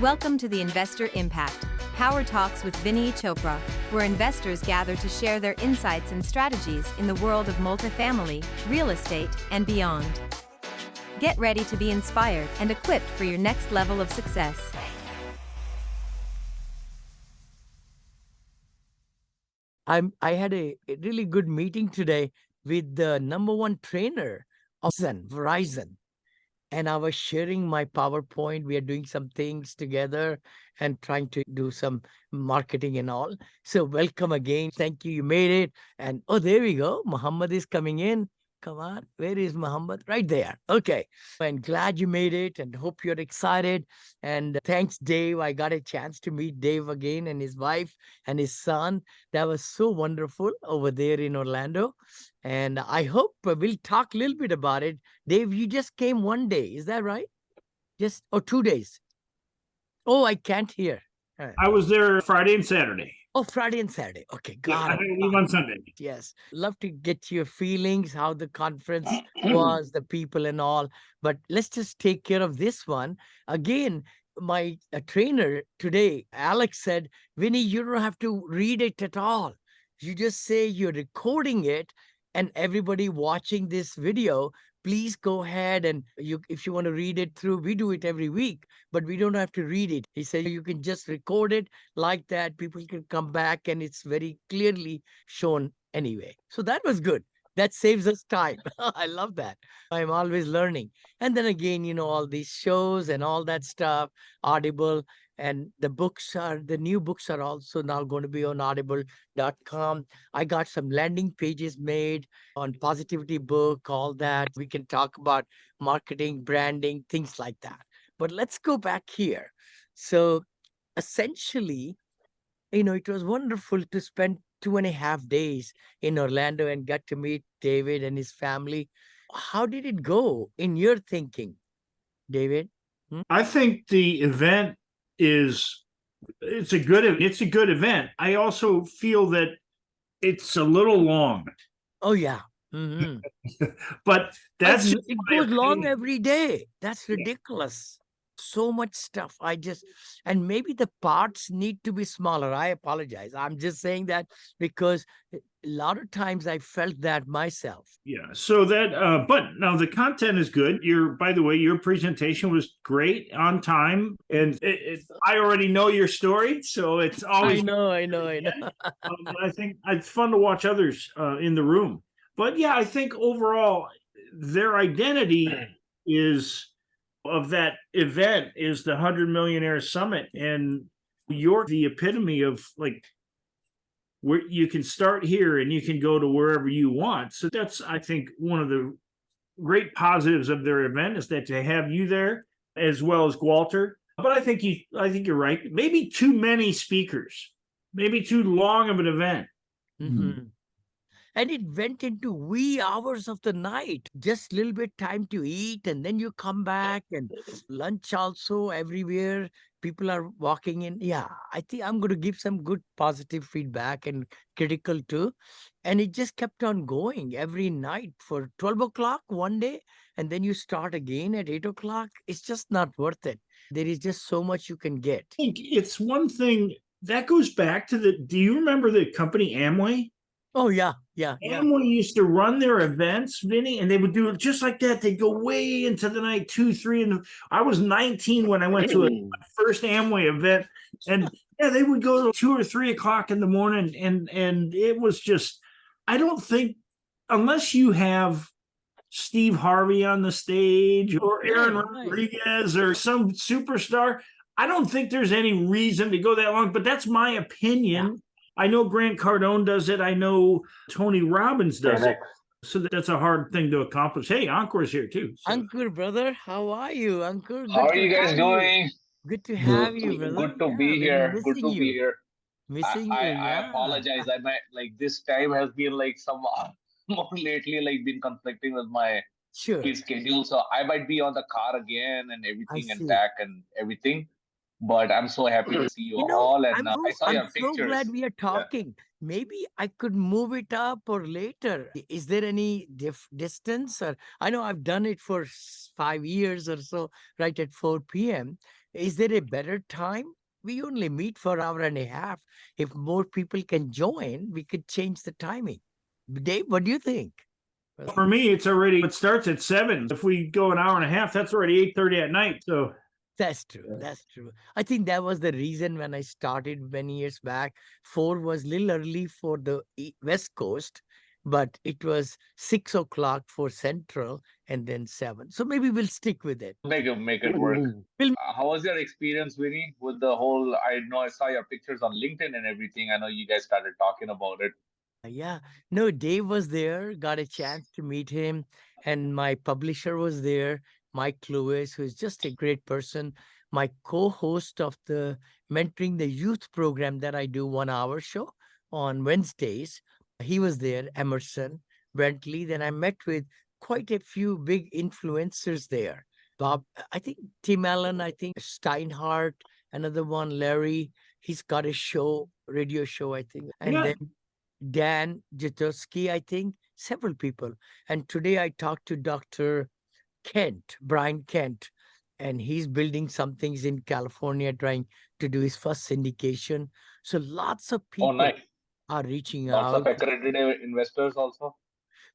Welcome to the Investor Impact Power Talks with Vinney Chopra, where investors gather to share their insights and strategies in the world of multifamily, real estate, and beyond. Get ready to be inspired and equipped for your next level of success. I had a really good meeting today with the number one trainer of Verizon. And I was sharing my PowerPoint. We are doing some things together and trying to do some marketing and all. So welcome again. Thank you. You made it. And oh, there we go. Muhammad is coming in. Come on. Where is Muhammad? Right there. Okay. And glad you made it and hope you're excited. And thanks, Dave. I got a chance to meet Dave again and his wife and his son. That was so wonderful over there in Orlando. And I hope we'll talk a little bit about it. Dave, you just came one day. Is that right? Or 2 days? Oh, I can't hear. I was there Friday and Saturday. Oh, Friday and Saturday. Okay, Yeah, got I it. had to leave on Sunday. Yes. Love to get your feelings, how the conference was, the people and all. But let's just take care of this one. Again, my trainer today, Alex, said, Vinny, you don't have to read it at all. You just say you're recording it, and everybody watching this video, please go ahead and if you want to read it through, we do it every week, but we don't have to read it. He said you can just record it like that. People can come back and it's very clearly shown anyway. So that was good. That saves us time. I love that. I'm always learning. And then again, all these shows and all that stuff, Audible, and the new books are also now going to be on audible.com. I got some landing pages made on Positivity Book, all that. We can talk about marketing, branding, things like that. But let's go back here. So essentially, it was wonderful to spend 2.5 days in Orlando and got to meet David and his family. How did it go in your thinking, David? I think the event it's a good event. I also feel that it's a little long. Oh yeah. Mm-hmm. But it goes long every day. That's ridiculous. So much stuff. And maybe the parts need to be smaller. I apologize. I'm just saying that because a lot of times I felt that myself. Yeah. So but now the content is good. By the way, your presentation was great, on time. And I already know your story. So it's always. I know. I think it's fun to watch others in the room. But yeah, I think overall, their identity of that event is the 100 Millionaire Summit. And you're the epitome of where you can start here and you can go to wherever you want. So that's, I think, one of the great positives of their event is that they have you there as well as Walter. But I think you're right. Maybe too many speakers, maybe too long of an event. Mm-hmm. And it went into wee hours of the night, just a little bit time to eat. And then you come back and lunch also everywhere. People are walking in. Yeah, I think I'm going to give some good positive feedback and critical too. And it just kept on going every night for 12 o'clock one day. And then you start again at 8 o'clock. It's just not worth it. There is just so much you can get. I think it's one thing that goes back to do you remember the company Amway? Oh, yeah. Amway used to run their events, Vinny, and they would do it just like that. They'd go way into the night, 2, 3. And I was 19 when I went to my first Amway event. And yeah, they would go to 2 or 3 o'clock in the morning. And it was just, I don't think, unless you have Steve Harvey on the stage or Aaron Rodriguez or some superstar, I don't think there's any reason to go that long. But that's my opinion. Yeah. I know Grant Cardone does it. I know Tony Robbins does it. So that's a hard thing to accomplish. Hey, Ankur's here too. So. Ankur, brother, how are you? Ankur, how are you guys doing? Good to have you, brother. Good to be here. Good to be here. Missing you. I apologize. I might this time has been some more lately, been conflicting with my schedule. So I might be on the car again and everything and back and everything. But I'm so happy to see you all. And I saw your pictures. I'm so glad we are talking. Yeah. Maybe I could move it up or later. Is there any distance? Or I know I've done it for 5 years or so, right at 4 p.m. Is there a better time? We only meet for an hour and a half. If more people can join, we could change the timing. Dave, what do you think? For me, it starts at 7. If we go an hour and a half, that's already 8:30 at night. So that's true. That's true. I think that was the reason when I started many years back. 4 was a little early for the West Coast, but it was 6 o'clock for Central and then 7. So maybe we'll stick with it. Make it work. How was your experience, Vinney, with the whole? I know I saw your pictures on LinkedIn and everything. I know you guys started talking about it. Yeah, no, Dave was there, got a chance to meet him, and my publisher was there, Mike Lewis, who is just a great person. My co-host of the Mentoring the Youth program that I do 1 hour show on Wednesdays, he was there, Emerson Bentley. Then I met with quite a few big influencers there. Bob, I think Tim Allen, I think Steinhardt, another one, Larry, he's got a show, radio show, I think. And then Dan Jitowski, I think, several people. And today I talked to Dr. Kent, Brian Kent, and he's building some things in California, trying to do his first syndication. So lots of people are reaching out. Lots of accredited investors also.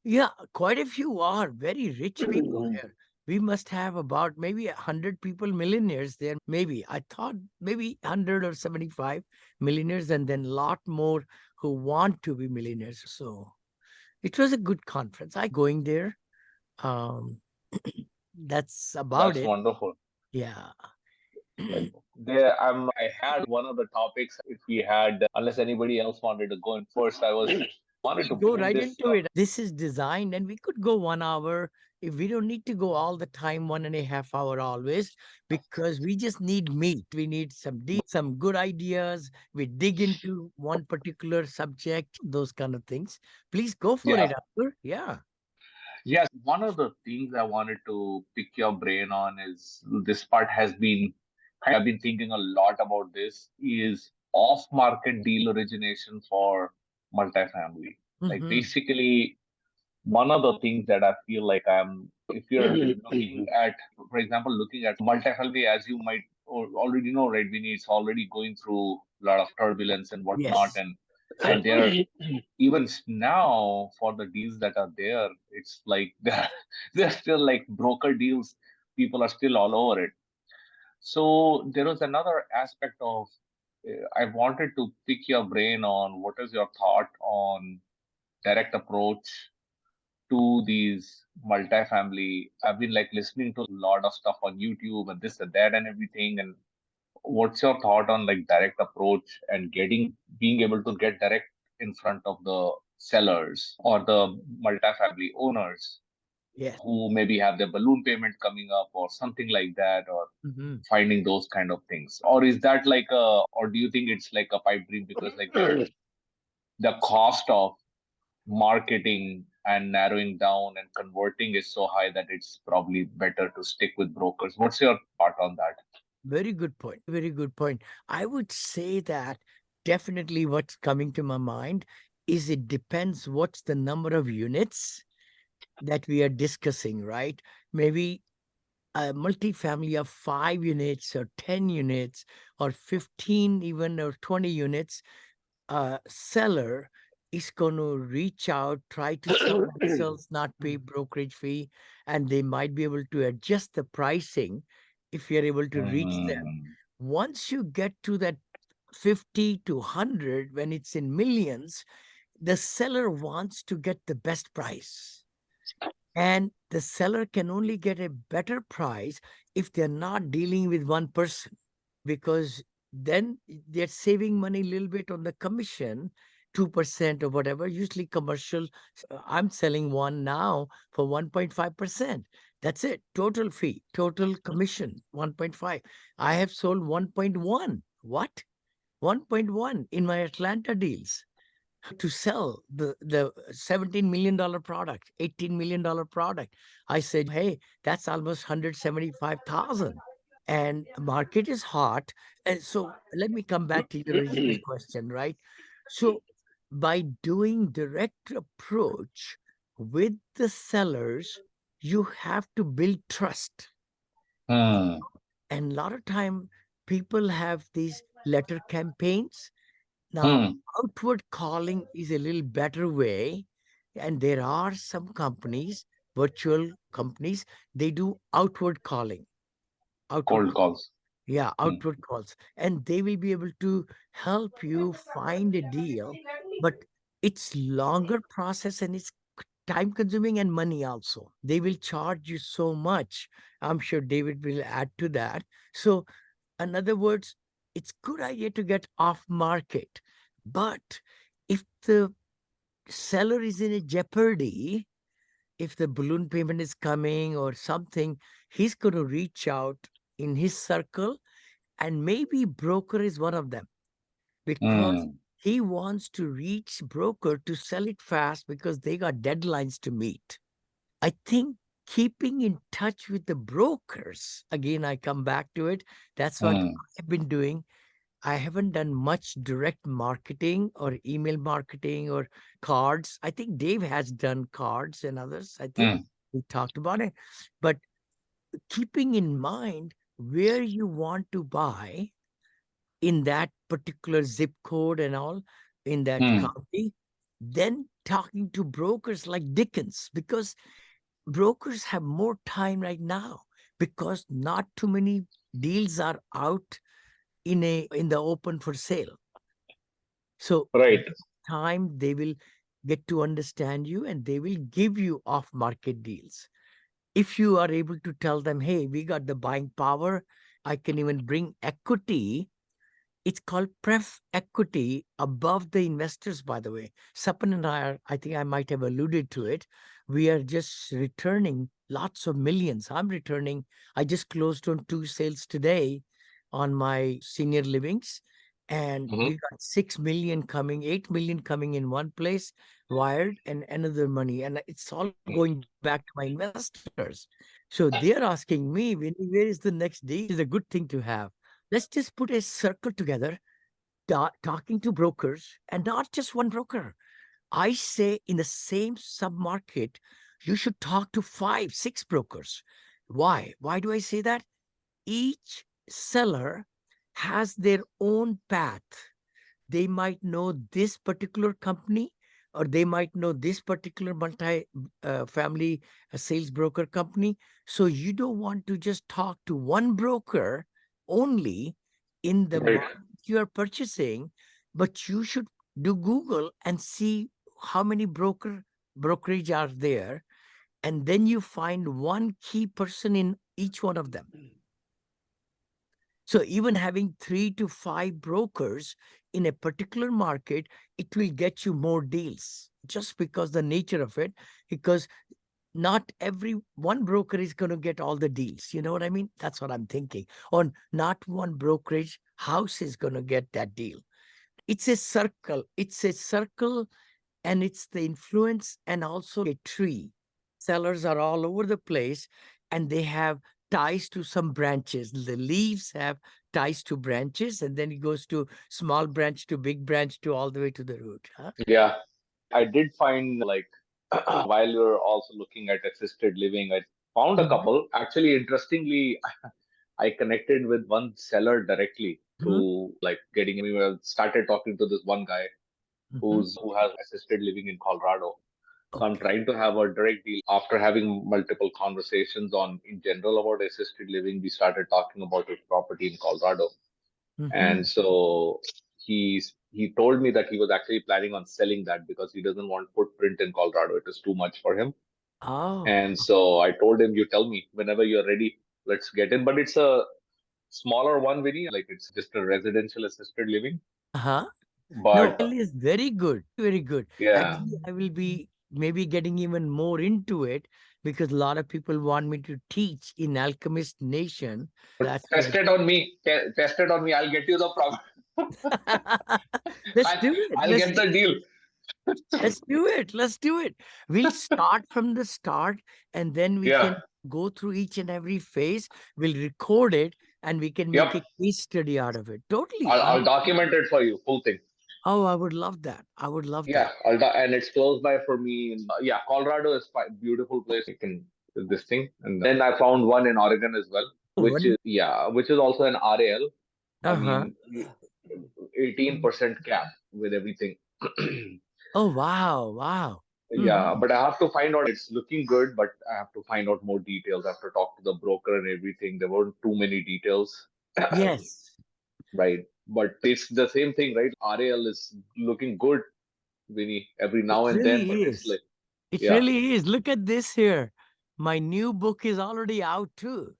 Yeah, quite a few are very rich people here. We must have about maybe 100 people, millionaires there. Maybe I thought maybe 100 or 75 millionaires, and then a lot more who want to be millionaires. So it was a good conference. I going there. That's about it. That's wonderful. Yeah. I had one of the topics. If we had, unless anybody else wanted to go in first, wanted to go right into it. This is designed, and we could go 1 hour. If we don't need to go all the time, 1.5 hours always, because we just need meat. We need some good ideas. We dig into one particular subject, those kind of things. Please go for it, Arthur. Yeah. Yes, one of the things I wanted to pick your brain on is this part has been, I've been thinking a lot about this, is off-market deal origination for multifamily. Like basically, one of the things that I feel like if you're looking at, for example, looking at multifamily, as you might already know, right, Vinny, it's already going through a lot of turbulence and whatnot. Yes. And there, even now, for the deals that are there, it's like they're still like broker deals. People are still all over it. So there was another aspect of, I wanted to pick your brain on what is your thought on direct approach to these multifamily. I've been like listening to a lot of stuff on YouTube and this and that and everything. And what's your thought on like direct approach and being able to get direct in front of the sellers or the multifamily owners who maybe have their balloon payment coming up or something like that, or finding those kind of things? Or is that or do you think it's like a pipe dream because like the cost of marketing and narrowing down and converting is so high that it's probably better to stick with brokers? What's your thought on that? Very good point. Very good point. I would say that definitely what's coming to my mind is it depends what's the number of units that we are discussing, right? Maybe a multifamily of 5 units or 10 units or 15 even or 20 units, a seller is going to reach out, try to sell themselves, not pay brokerage fee, and they might be able to adjust the pricing if you're able to reach them. Once you get to that 50 to 100, when it's in millions, the seller wants to get the best price. And the seller can only get a better price if they're not dealing with one person, because then they're saving money a little bit on the commission, 2% or whatever. Usually commercial, I'm selling one now for 1.5%. That's it. Total fee, total commission, 1.5. I have sold 1.1. What? 1.1 in my Atlanta deals to sell the $17 million product, $18 million product. I said, hey, that's almost 175,000. And market is hot. And so let me come back to your original question, right? So by doing direct approach with the sellers, you have to build trust. And a lot of time people have these letter campaigns. Now, outward calling is a little better way. And there are some companies, virtual companies, they do outward calling. Cold calls. Yeah, outward calls. And they will be able to help you find a deal. But it's longer process and it's time consuming and money also. They will charge you so much. I'm sure David will add to that. So in other words, it's good idea to get off market. But if the seller is in a jeopardy, if the balloon payment is coming or something, he's going to reach out in his circle, and maybe broker is one of them, because he wants to reach broker to sell it fast because they got deadlines to meet. I think keeping in touch with the brokers, again, I come back to it. That's what I've been doing. I haven't done much direct marketing or email marketing or cards. I think Dave has done cards and others. I think we talked about it. But keeping in mind where you want to buy in that particular zip code and all in that county, then talking to brokers like Dickens, because brokers have more time right now because not too many deals are out in the open for sale. So time they will get to understand you and they will give you off market deals. If you are able to tell them, hey, we got the buying power, I can even bring equity. It's called pref equity above the investors, by the way. Sapan and I think I might have alluded to it. We are just returning lots of millions. I just closed on 2 sales today on my senior livings. And we got 6 million coming, 8 million coming in one place, wired, and another money. And it's all going back to my investors. So they're asking me, where is the next deal? It's a good thing to have. Let's just put a circle together, talking to brokers, and not just one broker. I say in the same submarket, you should talk to 5, 6 brokers. Why? Why do I say that? Each seller has their own path. They might know this particular company, or they might know this particular multi-family sales broker company. So you don't want to just talk to one broker only in the market you are purchasing, but you should do Google and see how many brokerage are there. And then you find one key person in each one of them. So even having 3 to 5 brokers in a particular market, it will get you more deals just because the nature of it, because not every one broker is going to get all the deals. You know what I mean? That's what I'm thinking. Or not one brokerage house is going to get that deal. It's a circle. It's a circle, and it's the influence and also a tree. Sellers are all over the place and they have ties to some branches. The leaves have ties to branches, and then it goes to small branch to big branch to all the way to the root. Huh? Yeah. I did find while you're also looking at assisted living, I found a couple. Actually, interestingly, I connected with one seller directly to getting me. Started talking to this one guy who has assisted living in Colorado. So I'm trying to have a direct deal. After having multiple conversations in general about assisted living, we started talking about his property in Colorado. And so he told me that he was actually planning on selling that because he doesn't want footprint in Colorado. It is too much for him. And so I told him, you tell me whenever you're ready, let's get in. But it's a smaller one, Vinney. It's just a residential assisted living. But no, is very good. Very good. Yeah. Actually, I will be maybe getting even more into it because a lot of people want me to teach in Alchemist Nation. Test it on me. Test it on me. I'll get you the problem. Let's do it. I'll get the deal. Let's do it. Let's do it. We'll start from the start, and then we can go through each and every phase. We'll record it, and we can make a case study out of it. Totally. I'll document it for you, full thing. Oh, I would love that. I would love that. And it's close by for me. Colorado is a beautiful place. You can do this thing. And then I found one in Oregon as well. which is which is also an RAL. I mean, 18% cap with everything. Oh, wow. Wow. Yeah, but I have to find out. It's looking good, but I have to find out more details. I have to talk to the broker and everything. There weren't too many details. Yes. Right. But it's the same thing, right? RAL is looking good, Vinny, every It now and then, but really it's is. like, It yeah. really is. Look at this here. My new book is already out too.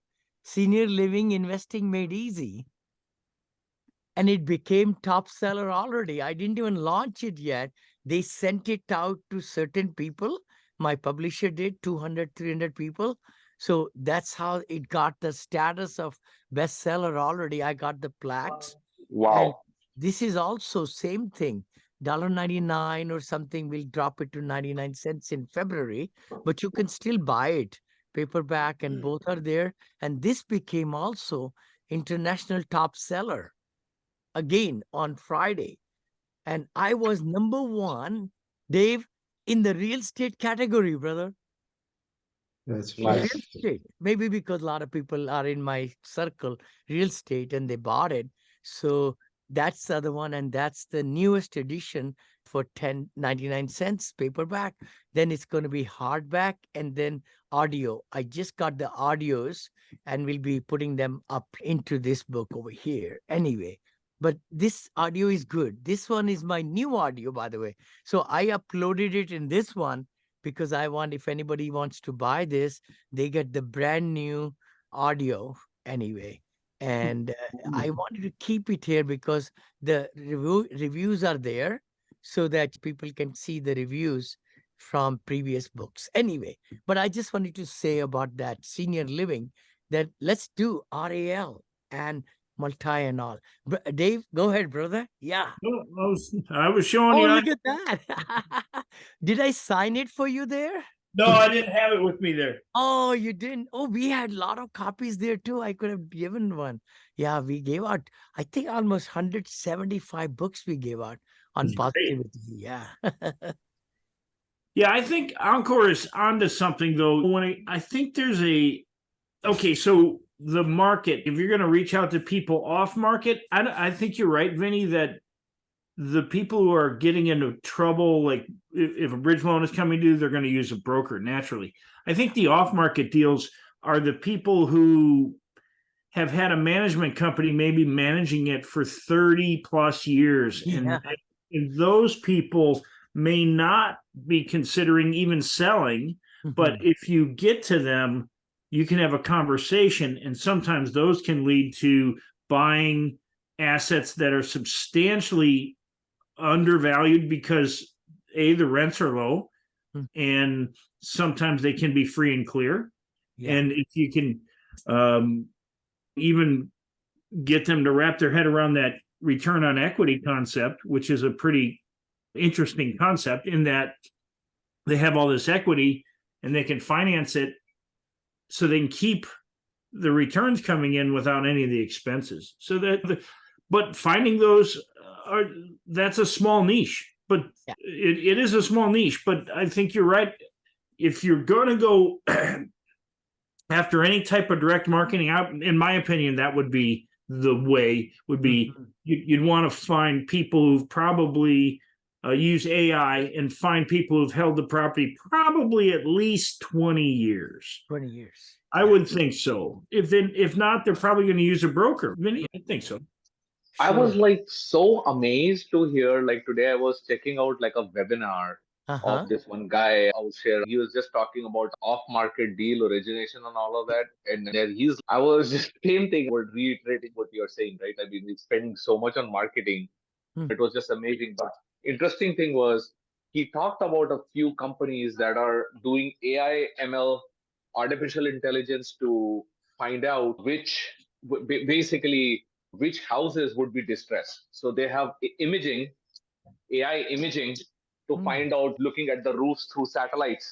Senior Living Investing Made Easy. And it became top seller already. I didn't even launch it yet. They sent it out to certain people. My publisher did, 200, 300 people. So that's how it got the status of bestseller already. I got the plaques. And Wow. this is also same thing. $1.99 or something, we'll drop it to 99 cents in February, but you can still buy it paperback, and both are there. And this became also international top seller again on Friday. And I was number one, Dave, in the real estate category, brother. That's Real right. estate. Maybe because a lot of people are in my circle, real estate, and they bought it. So that's the other one. And that's the newest edition for 99 cents paperback. Then it's going to be hardback and then audio. I just got the audios and we'll be putting them up into this book over here. Anyway, but this audio is good. This one is my new audio, by the way. So I uploaded it in this one because I want, if anybody wants to buy this, they get the brand new audio anyway. And I wanted to keep it here because the reviews are there so that people can see the reviews from previous books. Anyway, but I just wanted to say about that senior living that let's do RAL and multi and all. Dave, go ahead, brother. Yeah. No, I was showing Oh, you. look at that. Did I sign it for you there? No, I didn't have it with me there. Oh, you didn't? Oh, we had a lot of copies there too. I could have given one. Yeah, we gave out, I think almost 175 books we gave out on That's great. positivity. Yeah. Yeah, I think Encore is onto something though. When I think there's okay, so the market, if you're going to reach out to people off market, I think you're right, Vinny, that the people who are getting into trouble, like if a bridge loan is coming due, they're going to use a broker naturally. I think the off market deals are the people who have had a management company maybe managing it for 30 plus years. Yeah. And those people may not be considering even selling, but if you get to them, you can have a conversation, and sometimes those can lead to buying assets that are substantially undervalued because the rents are low, and sometimes they can be free and clear. Yeah. And if you can even get them to wrap their head around that return on equity concept, which is a pretty interesting concept in that they have all this equity and they can finance it so they can keep the returns coming in without any of the expenses. So but finding those that's a small niche, but it is a small niche. But I think you're right. If you're going to go after any type of direct marketing, in my opinion, that would be the way. Would be you'd want to find people who've probably use AI and find people who've held the property probably at least 20 years. 20 years. I would think so. If not, they're probably going to use a broker. Vinny, I think so. Sure. I was like so amazed to hear, like today I was checking out like a webinar of this one guy out here. He was just talking about off-market deal origination and all of that. And there I was just same thing, we're reiterating what you're saying, right? I mean, he's spending so much on marketing. It was just amazing. But interesting thing was he talked about a few companies that are doing AI, ML, artificial intelligence to find out basically which houses would be distressed. So they have imaging, AI imaging to find out, looking at the roofs through satellite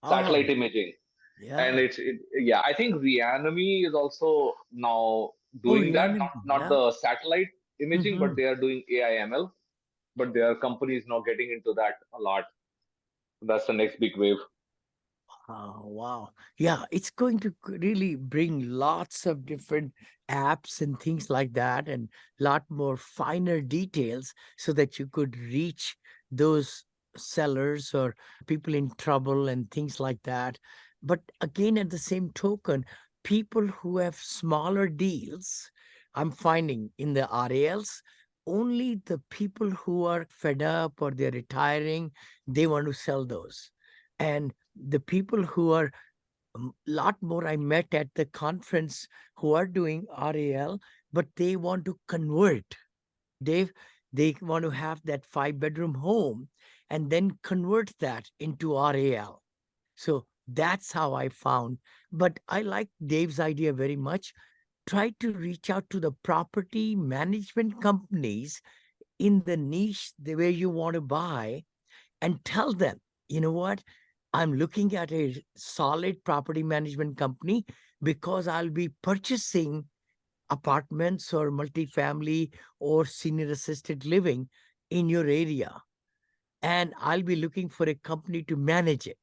imaging. Yeah. And I think Reanime is also now doing that, not the satellite imaging, but they are doing AI ML. But there are companies now getting into that a lot. That's the next big wave. Oh, wow. Yeah, it's going to really bring lots of different apps and things like that, and lot more finer details so that you could reach those sellers or people in trouble and things like that. But again, at the same token, people who have smaller deals, I'm finding in the RALs, only the people who are fed up or they're retiring, they want to sell those. And the people who are lot more I met at the conference who are doing RAL, but they want to convert. They want to have that 5-bedroom home and then convert that into RAL. So that's how I found. But I like Dave's idea very much. Try to reach out to the property management companies in the niche where you want to buy and tell them, you know what? I'm looking at a solid property management company because I'll be purchasing apartments or multifamily or senior assisted living in your area. And I'll be looking for a company to manage it.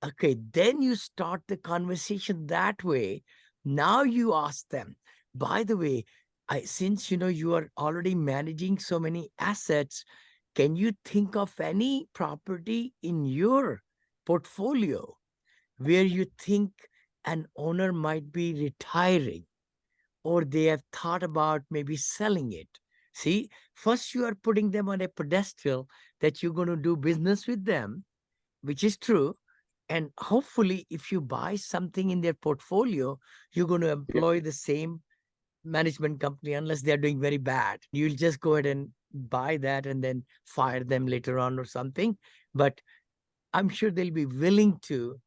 Okay, then you start the conversation that way. Now you ask them, by the way, since you are already managing so many assets, can you think of any property in your portfolio where you think an owner might be retiring or they have thought about maybe selling it? See, first you are putting them on a pedestal that you're going to do business with them, which is true. And hopefully, if you buy something in their portfolio, you're going to employ the same management company unless they're doing very bad. You'll just go ahead and buy that and then fire them later on or something. But I'm sure they'll be willing to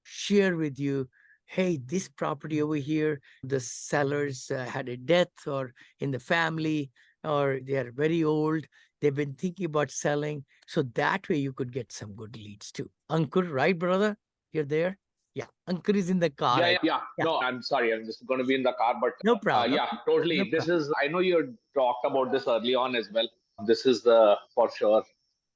share with you, hey, this property over here, the sellers had a death or in the family, or they are very old. They've been thinking about selling. So that way you could get some good leads too. Ankur, right, brother? You're there? Yeah. Ankur is in the car. Yeah. No, I'm sorry. I'm just going to be in the car, but no problem. yeah, totally. No This problem. is, I know you talked about this early on as well. This is the, for sure,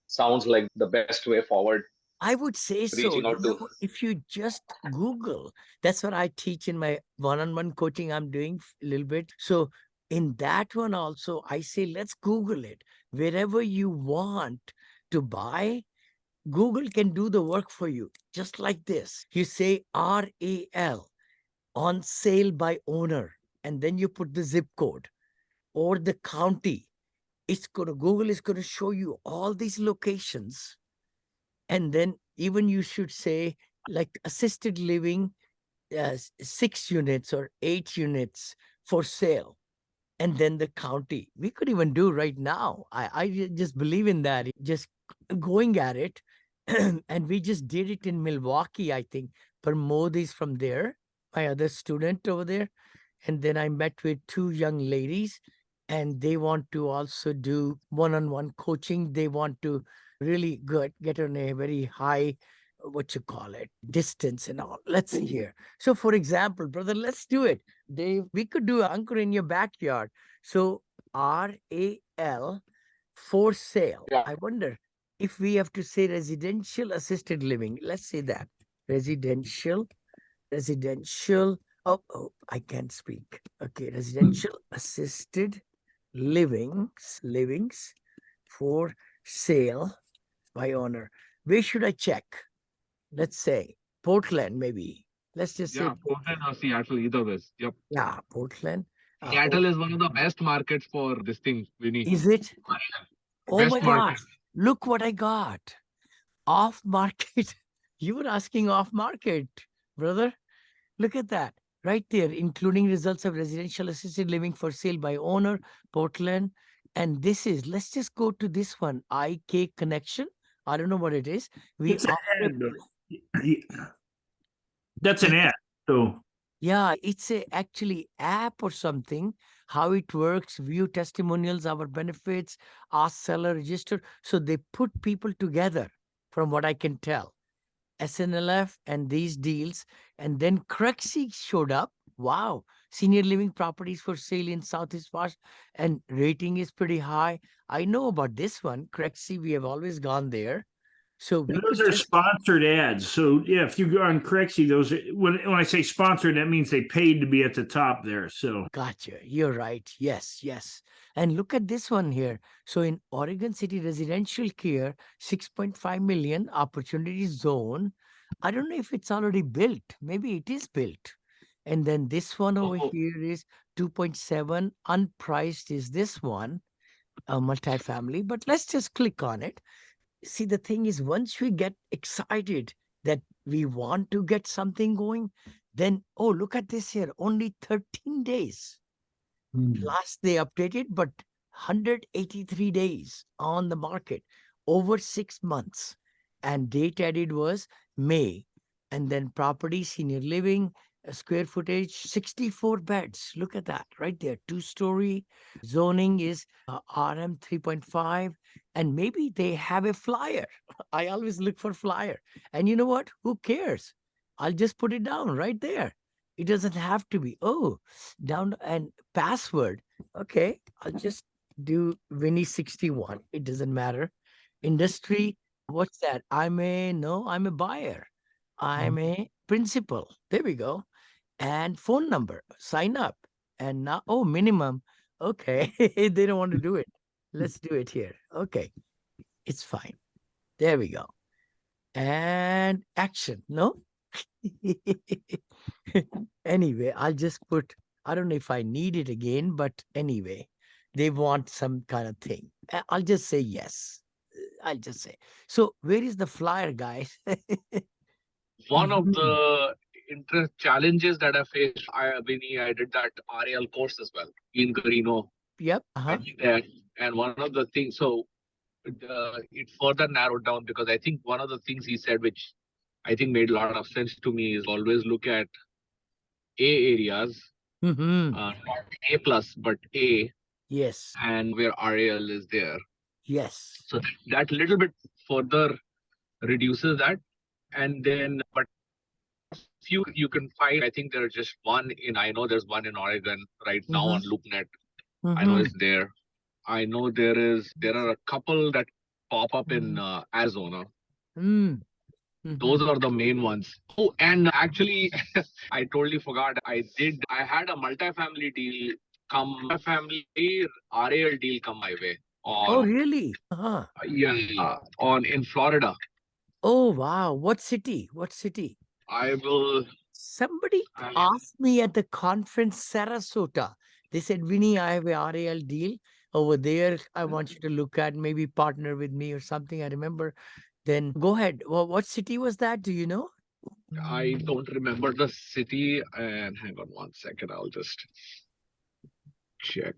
sounds like the best way forward. I would say so. Reaching out to. If you just Google, that's what I teach in my one-on-one coaching I'm doing a little bit. So in that one also, I say, let's Google it. Wherever you want to buy, Google can do the work for you. Just like this. You say RAL, on sale by owner, and then you put the zip code or the county. Google is going to show you all these locations. And then even you should say like assisted living, 6 units or 8 units for sale. And then the county. We could even do right now. I just believe in that. Just going at it. And we just did it in Milwaukee, I think. Pramod is from there, my other student over there. And then I met with 2 young ladies, and they want to also do one-on-one coaching. They want to really get on a very high, distance and all. Let's see here. So for example, brother, let's do it. We could do Anchor in your backyard. So RAL for sale. Yeah. I wonder if we have to say residential assisted living. Let's say that. Residential. Oh, I can't speak. Okay, residential assisted livings for sale by owner. Where should I check? Let's say Portland, maybe. Let's just say Portland or Seattle, either ways. Yep. Yeah, Portland. Seattle is one of the best markets for this thing, Vinney. Is it? Oh Best my market. gosh. Look what I got. Off market. You were asking off market, brother. Look at that. Right there, including results of residential assisted living for sale by owner, Portland. And let's just go to this one, IK Connection. I don't know what it is. It's That's an ad. So Yeah, it's actually app or something. How it works, view testimonials, our benefits, ask seller, register. So they put people together, from what I can tell. SNLF and these deals. And then Crexy showed up. Wow. Senior living properties for sale in Southeast Washington. And rating is pretty high. I know about this one. Crexy, we have always gone there. So And we those could are just sponsored ads. So yeah, if you go on Crexy, those are, when I say sponsored, that means they paid to be at the top there. So gotcha. You're right. Yes, yes. And look at this one here. So in Oregon City Residential Care, 6.5 million opportunity zone. I don't know if it's already built. Maybe it is built. And then this one over Oh, here is 2.7. Unpriced is this one, a multifamily. But let's just click on it. See, the thing is, once we get excited that we want to get something going, then, oh, look at this here, only 13 days. Last they updated, but 183 days on the market, over 6 months. And date added was May. And then property, senior living, square footage, 64 beds. Look at that right there. 2-story. Zoning is RM 3.5. And maybe they have a flyer. I always look for flyer. And you know what? Who cares? I'll just put it down right there. It doesn't have to be, oh, down and password. Okay, I'll just do Vinney 61. It doesn't matter. Industry, what's that? I'm a buyer. I'm a principal. There we go. And phone number, sign up. And now, oh, minimum. Okay, they don't want to do it. Let's do it here. Okay, it's fine. There we go. And action, no? Anyway, I'll just put, I don't know if I need it again, but anyway, they want some kind of thing. I'll just say yes. I'll just say. So where is the flyer, guys? one of Mhm. the challenges that I faced, Vinny, I did that RAL course as well in Carino. Yep. Uh-huh. And one of the things, so it further narrowed down because I think one of the things he said, which I think made a lot of sense to me, is always look at A areas, Mm-hmm. not A plus, but A, Yes. and where RAL is there. Yes. So that little bit further reduces that. And then, but few you can find, I think there's just one I know there's one in Oregon right now on LoopNet. I know it's there. I know there are a couple that pop up in Arizona. Those are the main ones. Oh, and actually, I totally forgot. I had a multifamily deal multifamily RAL deal come my way. Oh, really? Uh-huh. Yeah, in Florida. Oh, wow. What city? What city? I will. Somebody asked me at the conference, Sarasota. They said, Vinny, I have a RAL deal over there. I want you to look at, maybe partner with me or something. I remember. Then go ahead. Well, what city was that? Do you know? I don't remember the city. And hang on one second. I'll just check.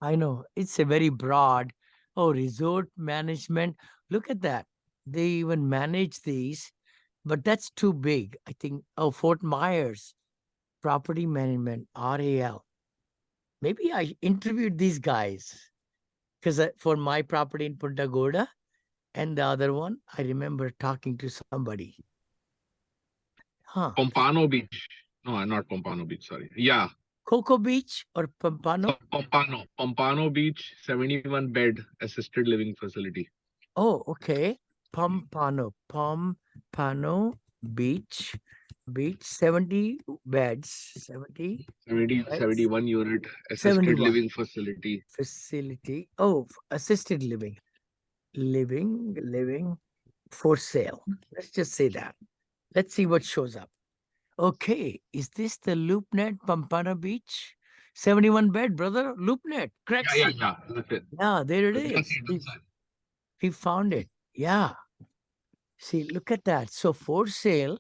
I know. It's a very broad. Oh, resort management. Look at that. They even manage these, but that's too big. I think, oh, Fort Myers, property management, RAL. Maybe I interviewed these guys because for my property in Punta Gorda and the other one, I remember talking to somebody. Huh. Pompano Beach. No, not Pompano Beach. Sorry. Yeah. Cocoa Beach or Pompano? Pompano Beach, 71 bed assisted living facility. Oh, okay. Pompano Beach, 70 beds, 71 unit assisted 71 living facility. Oh, assisted living for sale. Let's just say that. Let's see what shows up. Okay, is this the LoopNet Pompano Beach? 71 bed, brother. LoopNet. Correct. Yeah. That's it. Yeah, there it is. He found it. Yeah. See, look at that. So for sale,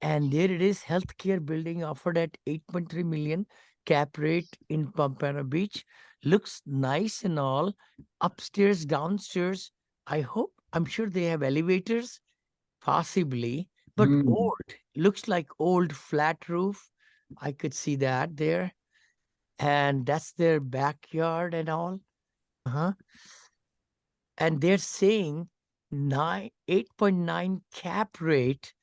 and there it is, healthcare building offered at 8.3 million, cap rate in Pompano Beach. Looks nice and all. Upstairs, downstairs. I'm sure they have elevators, possibly, but old. Looks like old flat roof. I could see that there. And that's their backyard and all. Uh-huh. And they're saying 8.9 cap rate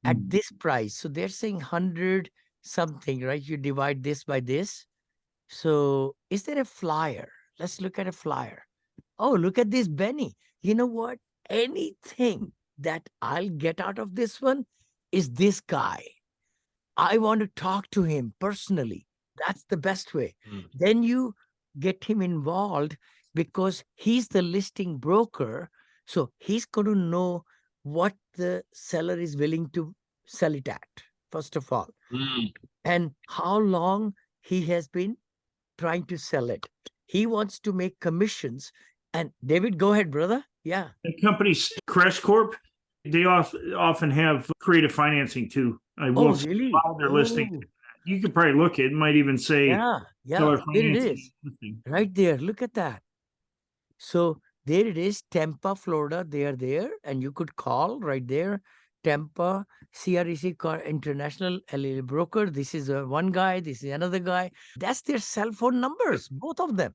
at this price. So they're saying 100 something, right? You divide this by this. So is there a flyer? Let's look at a flyer. Oh, look at this, Benny. You know what? Anything that I'll get out of this one is this guy. I want to talk to him personally. That's the best way. Then you get him involved because he's the listing broker. So he's going to know what the seller is willing to sell it at, first of all, and how long he has been trying to sell it. He wants to make commissions. And David, go ahead, brother. Yeah. The company's Crest Corp, they often have creative financing too. I will really? Their listing. You could probably look. It might even say, yeah, there it is. Right there. Look at that. So there it is, Tampa, Florida. They are there, and you could call right there. Tampa, CREC International LLC broker. This is one guy. This is another guy. That's their cell phone numbers, both of them.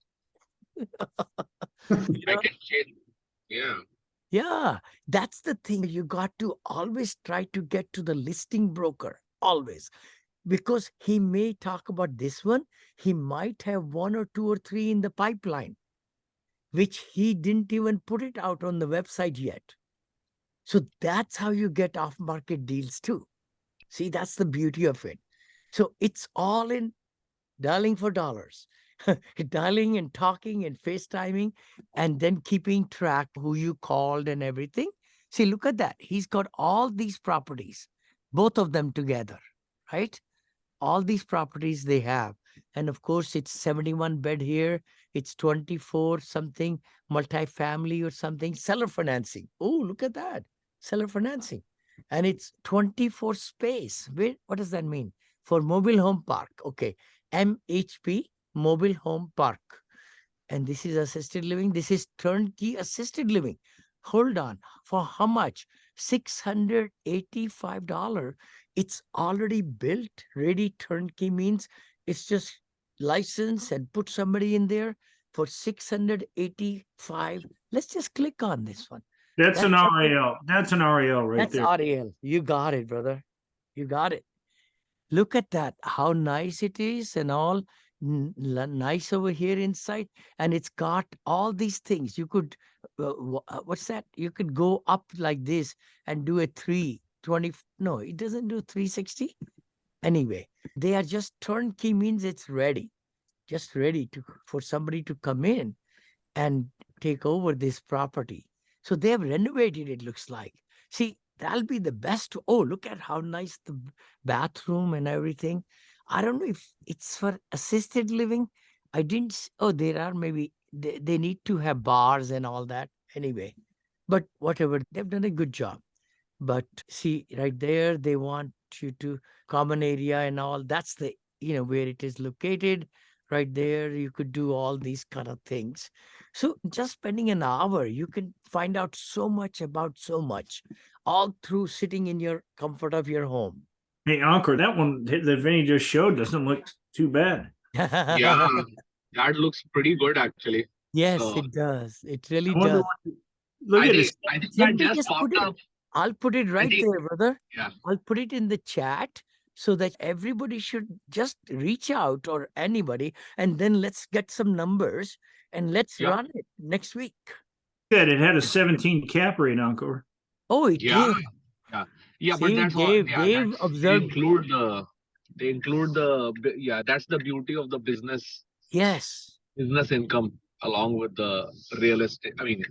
Yeah. Yeah, that's the thing. You got to always try to get to the listing broker, always. Because he may talk about this one. He might have 1 or 2 or 3 in the pipeline, which he didn't even put it out on the website yet. So that's how you get off-market deals too. See, that's the beauty of it. So it's all in dialing for dollars. Dialing and talking and FaceTiming, and then keeping track who you called and everything. See, look at that. He's got all these properties, both of them together, right? All these properties they have. And of course, it's 71 bed here. It's 24 something multifamily or something. Seller financing. Oh, look at that. Seller financing. And it's 24 space. Wait, what does that mean? For mobile home park. Okay. MHP, mobile home park. And this is assisted living. This is turnkey assisted living. Hold on. For how much? $685. It's already built, ready. Turnkey means it's just license and put somebody in there for $685. Let's just click on this one. That's an RAL. That's an RAL right there. That's RAL. You got it, brother. You got it. Look at that. How nice it is and all. Nice over here inside. And it's got all these things. You could, what's that? You could go up like this and do a 320. No, it doesn't do 360. Anyway, they are just turnkey means it's ready. Just ready for somebody to come in and take over this property. So they have renovated, it looks like. See, that'll be the best. Oh, look at how nice the bathroom and everything. I don't know if it's for assisted living. I didn't. Oh, there are maybe they need to have bars and all that. Anyway, but whatever, they've done a good job. But see, right there, they want you to common area and all. That's the, where it is located. Right there, you could do all these kind of things. So just spending an hour, you can find out so much about so much, all through sitting in your comfort of your home. Hey, Ankur, that one that Vinney just showed doesn't look too bad. Yeah, that looks pretty good actually. Yes, it does. It really does. Look at this. I think that just popped up. I'll put it right there, brother. Yeah. I'll put it in the chat so that everybody should just reach out, or anybody, and then let's get some numbers and let's run it next week. Good. It had a 17 cap rate, Ankur. Oh, it did. Yeah, see, but that's Dave observed. They include the that's the beauty of the business. Yes. Business income along with the real estate. I mean,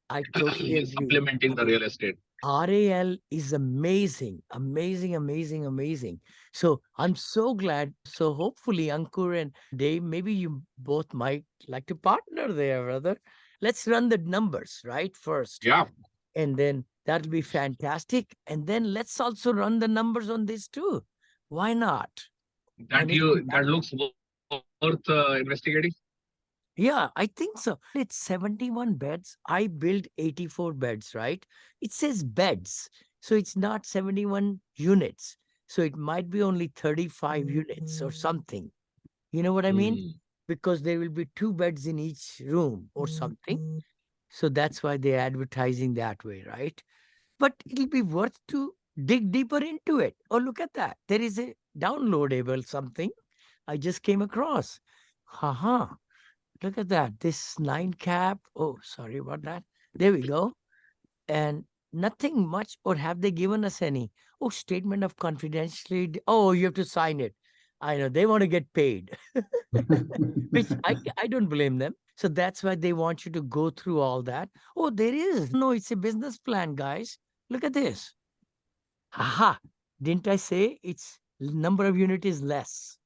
I totally agree. Supplementing the real estate. RAL is amazing. So I'm so glad. So hopefully, Ankur and Dave, maybe you both might like to partner there, brother. Let's run the numbers, right? First. Yeah. And then that'll be fantastic. And then let's also run the numbers on this too. Why not? That looks worth investigating. Yeah, I think so. It's 71 beds. I built 84 beds, right? It says beds. So it's not 71 units. So it might be only 35 units or something. You know what I mean? Because there will be 2 beds in each room or something. So that's why they're advertising that way, right? But it'll be worth to dig deeper into it. Oh, look at that. There is a downloadable something I just came across. Haha. Look at that. This 9 cap. Oh, sorry about that. There we go. And Nothing much, or have they given us any? Oh, statement of confidentiality. Oh, you have to sign it. I know they want to get paid, which I don't blame them. So that's why they want you to go through all that. Oh, there is. No, it's a business plan, guys. Look at this. Aha. Didn't I say its number of units is less?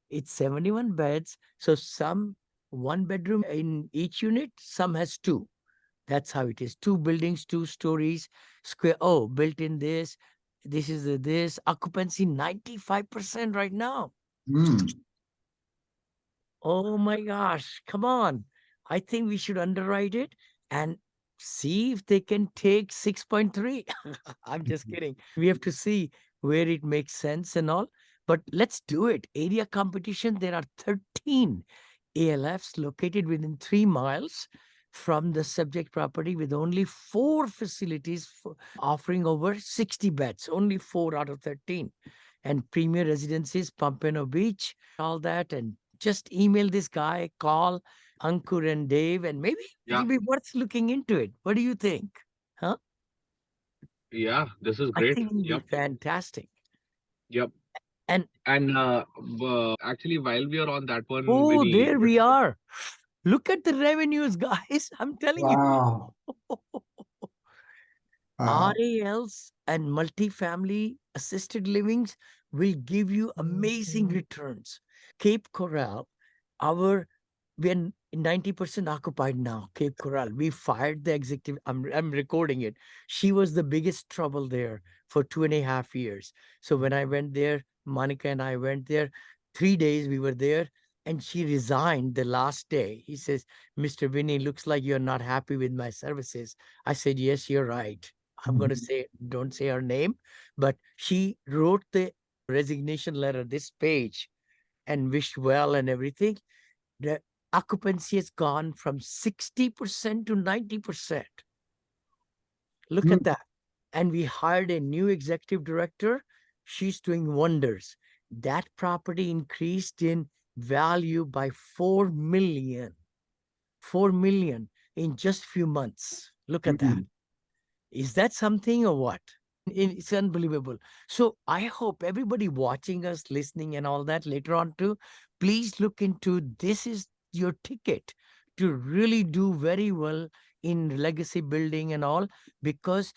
It's 71 beds. So some one bedroom in each unit, some has two. That's how it is. Two buildings, 2 stories, square. Oh, built in this. This is this. Occupancy 95% right now. Oh my gosh. Come on. I think we should underwrite it and see if they can take 6.3. I'm just kidding. We have to see where it makes sense and all. But let's do it. Area competition. There are 13 ALFs located within 3 miles from the subject property with only 4 facilities offering over 60 beds, only 4 out of 13. And premier residences, Pompano Beach, all that. And just email this guy, call Ankur and Dave, and maybe it'll be worth looking into it. What do you think? Huh? Yeah, this is I great. think it'll be fantastic. Yep. And actually, while we are on that one, oh, Vinney, there we are. Look at the revenues, guys. I'm telling you. Wow. RALs and multifamily assisted livings will give you amazing returns. Cape Coral, we're 90% occupied now. Cape Coral. We fired the executive. I'm recording it. She was the biggest trouble there for 2.5 years. So when I went there, Monica and I went there. 3 days we were there. And she resigned the last day. He says, Mr. Vinney, looks like you're not happy with my services. I said, yes, you're right. I'm going to say, don't say her name, but she wrote the resignation letter, this page, and wished well and everything. The occupancy has gone from 60% to 90%. Look at that. And we hired a new executive director. She's doing wonders. That property increased in value by 4 million. 4 million in just few months. Look at that. Is that something or what? It's unbelievable. So I hope everybody watching us, listening and all that later on too, please look into this is your ticket to really do very well in legacy building and all, because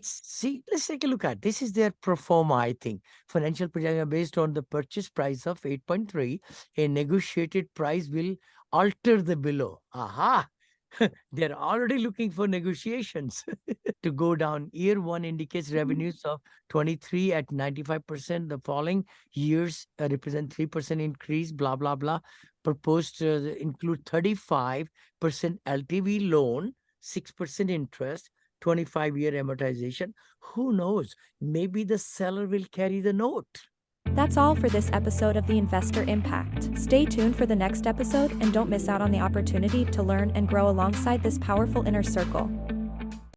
see, let's take a look at this is their proforma, I think. Financial projection based on the purchase price of 8.3. A negotiated price will alter the below. Aha. They're already looking for negotiations to go down. Year 1 indicates revenues of 23 at 95%. The following years represent 3% increase, blah, blah, blah. Proposed include 35% LTV loan, 6% interest, 25-year amortization. Who knows? Maybe the seller will carry the note. That's all for this episode of The Investor Impact. Stay tuned for the next episode and don't miss out on the opportunity to learn and grow alongside this powerful inner circle.